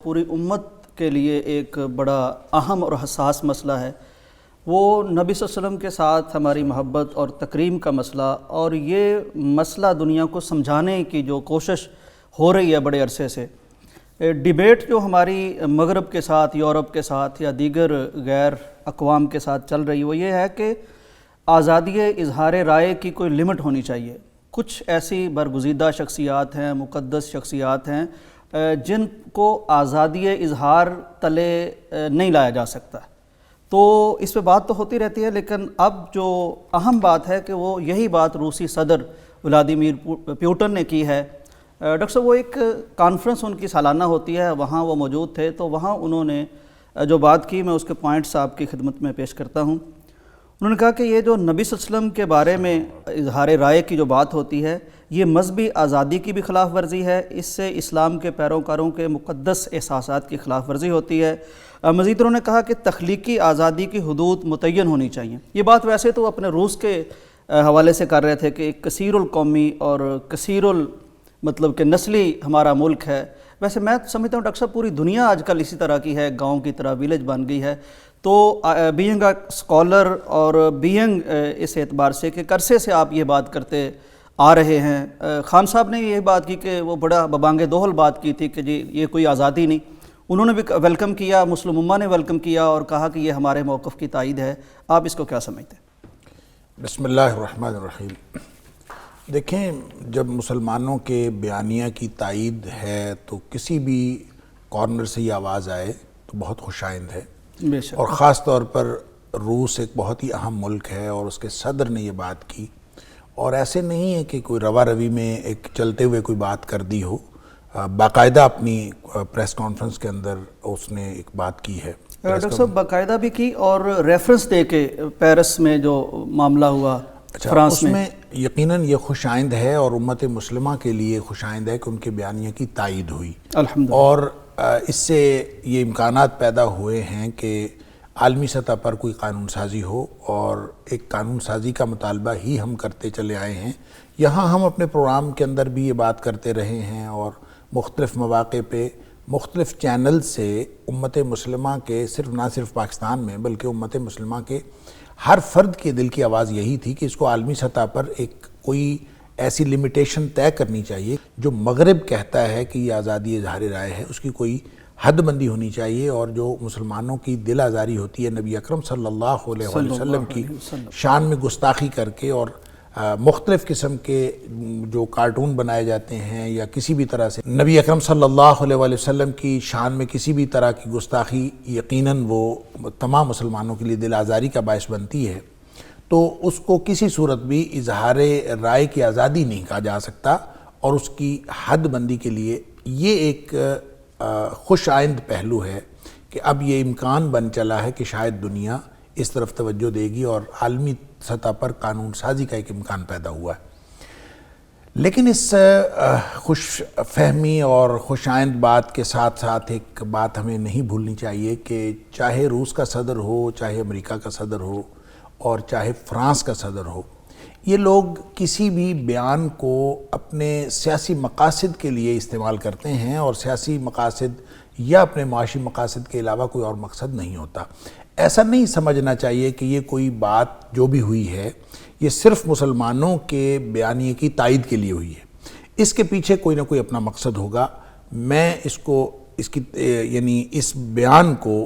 پوری امت کے لیے ایک بڑا اہم اور حساس مسئلہ ہے، وہ نبی صلی اللہ علیہ وسلم کے ساتھ ہماری محبت اور تکریم کا مسئلہ، اور یہ مسئلہ دنیا کو سمجھانے کی جو کوشش ہو رہی ہے بڑے عرصے سے۔ ڈیبیٹ جو ہماری مغرب کے ساتھ، یورپ کے ساتھ یا دیگر غیر اقوام کے ساتھ چل رہی ہے، وہ یہ ہے کہ آزادی اظہار رائے کی کوئی لمٹ ہونی چاہیے۔ کچھ ایسی برگزیدہ شخصیات ہیں، مقدس شخصیات ہیں جن کو آزادی اظہار تلے نہیں لایا جا سکتا۔ تو اس پہ بات تو ہوتی رہتی ہے، لیکن اب جو اہم بات ہے کہ وہ یہی بات روسی صدر ولادیمیر پیوٹن نے کی ہے۔ ڈاکٹر صاحب، وہ ایک کانفرنس ان کی سالانہ ہوتی ہے، وہاں وہ موجود تھے، تو وہاں انہوں نے جو بات کی، میں اس کے پوائنٹس آپ کی خدمت میں پیش کرتا ہوں۔ انہوں نے کہا کہ یہ جو نبی صلی اللہ علیہ وسلم کے بارے میں اظہار رائے کی جو بات ہوتی ہے، یہ مذہبی آزادی کی بھی خلاف ورزی ہے، اس سے اسلام کے پیروکاروں کے مقدس احساسات کی خلاف ورزی ہوتی ہے۔ مزید انہوں نے کہا کہ تخلیقی آزادی کی حدود متعین ہونی چاہیے۔ یہ بات ویسے تو اپنے روس کے حوالے سے کر رہے تھے کہ ایک کثیر القومی اور کثیر مطلب کہ نسلی ہمارا ملک ہے۔ ویسے میں سمجھتا ہوں ڈاکٹر صاحب پوری دنیا آج کل اسی طرح کی ہے، گاؤں کی طرح ویلیج بن گئی ہے۔ تو بینگ اے اسکالر اور بینگ اس اعتبار سے کہ عرصے سے آپ یہ بات کرتے آ رہے ہیں، خان صاحب نے یہ بات کی کہ وہ بڑا ببانگ دوہل بات کی تھی کہ جی یہ کوئی آزادی نہیں، انہوں نے بھی ویلکم کیا، مسلم امہ نے ویلکم کیا اور کہا کہ یہ ہمارے موقف کی تائید ہے۔ آپ اس کو کیا سمجھتے ہیں؟ بسم اللہ الرحمن الرحیم۔ دیکھیں، جب مسلمانوں کے بیانیہ کی تائید ہے تو کسی بھی کارنر سے یہ آواز آئے تو بہت خوش آئند ہے، بے شک، اور خاص طور پر روس ایک بہت ہی اہم ملک ہے اور اس کے صدر نے یہ بات کی، اور ایسے نہیں ہے کہ کوئی روا روی میں ایک چلتے ہوئے کوئی بات کر دی ہو، باقاعدہ اپنی پریس کانفرنس کے اندر اس نے ایک بات کی ہے۔ ڈاکٹر صاحب باقاعدہ بھی کی اور ریفرنس دے کے پیرس میں جو معاملہ ہوا فرانس اس میں یقیناً یہ خوش آئند ہے اور امت مسلمہ کے لیے خوش آئند ہے کہ ان کے بیانیہ کی تائید ہوئی، الحمدللہ، اور اس سے یہ امکانات پیدا ہوئے ہیں کہ عالمی سطح پر کوئی قانون سازی ہو، اور ایک قانون سازی کا مطالبہ ہی ہم کرتے چلے آئے ہیں۔ یہاں ہم اپنے پروگرام کے اندر بھی یہ بات کرتے رہے ہیں، اور مختلف مواقع پہ مختلف چینل سے امت مسلمہ کے نہ صرف پاکستان میں بلکہ امت مسلمہ کے ہر فرد کے دل کی آواز یہی تھی کہ اس کو عالمی سطح پر ایک کوئی ایسی لمیٹیشن طے کرنی چاہیے جو مغرب کہتا ہے کہ یہ آزادی اظہار رائے ہے، اس کی کوئی حد بندی ہونی چاہیے، اور جو مسلمانوں کی دل آزاری ہوتی ہے نبی اکرم صلی اللہ علیہ وسلم کی شان میں گستاخی کر کے، اور مختلف قسم کے جو کارٹون بنائے جاتے ہیں یا کسی بھی طرح سے نبی اکرم صلی اللہ علیہ وسلم کی شان میں کسی بھی طرح کی گستاخی یقیناً وہ تمام مسلمانوں کے لیے دل آزاری کا باعث بنتی ہے، تو اس کو کسی صورت بھی اظہار رائے کی آزادی نہیں کہا جا سکتا، اور اس کی حد بندی کے لیے یہ ایک خوش آئند پہلو ہے کہ اب یہ امکان بن چلا ہے کہ شاید دنیا اس طرف توجہ دے گی اور عالمی سطح پر قانون سازی کا ایک امکان پیدا ہوا ہے۔ لیکن اس خوش فہمی اور خوش آئند بات کے ساتھ ساتھ ایک بات ہمیں نہیں بھولنی چاہیے کہ چاہے روس کا صدر ہو، چاہے امریکہ کا صدر ہو، اور چاہے فرانس کا صدر ہو، یہ لوگ کسی بھی بیان کو اپنے سیاسی مقاصد کے لیے استعمال کرتے ہیں، اور سیاسی مقاصد یا اپنے معاشی مقاصد کے علاوہ کوئی اور مقصد نہیں ہوتا۔ ایسا نہیں سمجھنا چاہیے کہ یہ کوئی بات جو بھی ہوئی ہے یہ صرف مسلمانوں کے بیانیے کی تائید کے لیے ہوئی ہے، اس کے پیچھے کوئی نہ کوئی اپنا مقصد ہوگا۔ میں یعنی اس بیان کو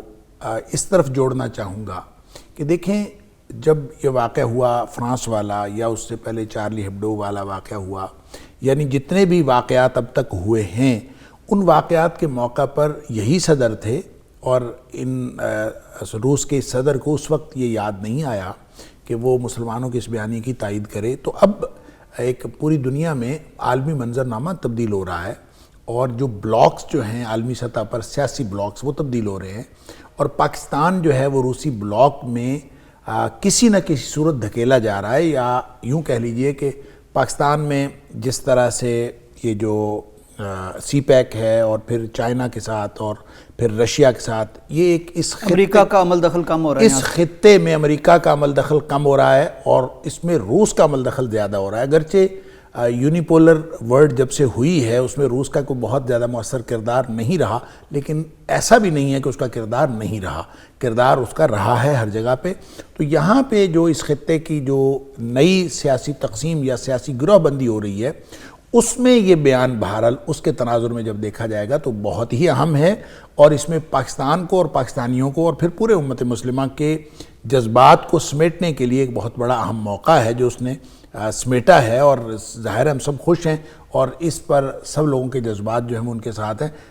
اس طرف جوڑنا چاہوں گا کہ دیکھیں، جب یہ واقعہ ہوا فرانس والا، یا اس سے پہلے چارلی ہیبڈو والا واقعہ ہوا، یعنی جتنے بھی واقعات اب تک ہوئے ہیں، ان واقعات کے موقع پر یہی صدر تھے، اور روس کے صدر کو اس وقت یہ یاد نہیں آیا کہ وہ مسلمانوں کے اس بیانیے کی تائید کرے۔ تو اب ایک پوری دنیا میں عالمی منظرنامہ تبدیل ہو رہا ہے، اور جو بلاکس جو ہیں عالمی سطح پر سیاسی بلاکس وہ تبدیل ہو رہے ہیں، اور پاکستان جو ہے وہ روسی بلاک میں کسی نہ کسی صورت دھکیلا جا رہا ہے، یا یوں کہہ لیجئے کہ پاکستان میں جس طرح سے یہ جو سی پیک ہے، اور پھر چائنا کے ساتھ اور پھر رشیا کے ساتھ، یہ ایک امریکہ کا عمل دخل کم ہو رہا ہے، اس خطے میں امریکہ کا عمل دخل کم ہو رہا ہے، اور اس میں روس کا عمل دخل زیادہ ہو رہا ہے۔ اگرچہ یونیپولر ورلڈ جب سے ہوئی ہے اس میں روس کا کوئی بہت زیادہ مؤثر کردار نہیں رہا، لیکن ایسا بھی نہیں ہے کہ اس کا کردار نہیں رہا، کردار اس کا رہا ہے ہر جگہ پہ۔ تو یہاں پہ جو اس خطے کی جو نئی سیاسی تقسیم یا سیاسی گروہ بندی ہو رہی ہے، اس میں یہ بیان بہرحال اس کے تناظر میں جب دیکھا جائے گا تو بہت ہی اہم ہے، اور اس میں پاکستان کو اور پاکستانیوں کو اور پھر پورے امت مسلمہ کے جذبات کو سمیٹنے کے لیے ایک بہت بڑا اہم موقع ہے جو اس نے سمیٹا ہے، اور ظاہر ہم سب خوش ہیں اور اس پر سب لوگوں کے جذبات جو ہیں ان کے ساتھ ہیں۔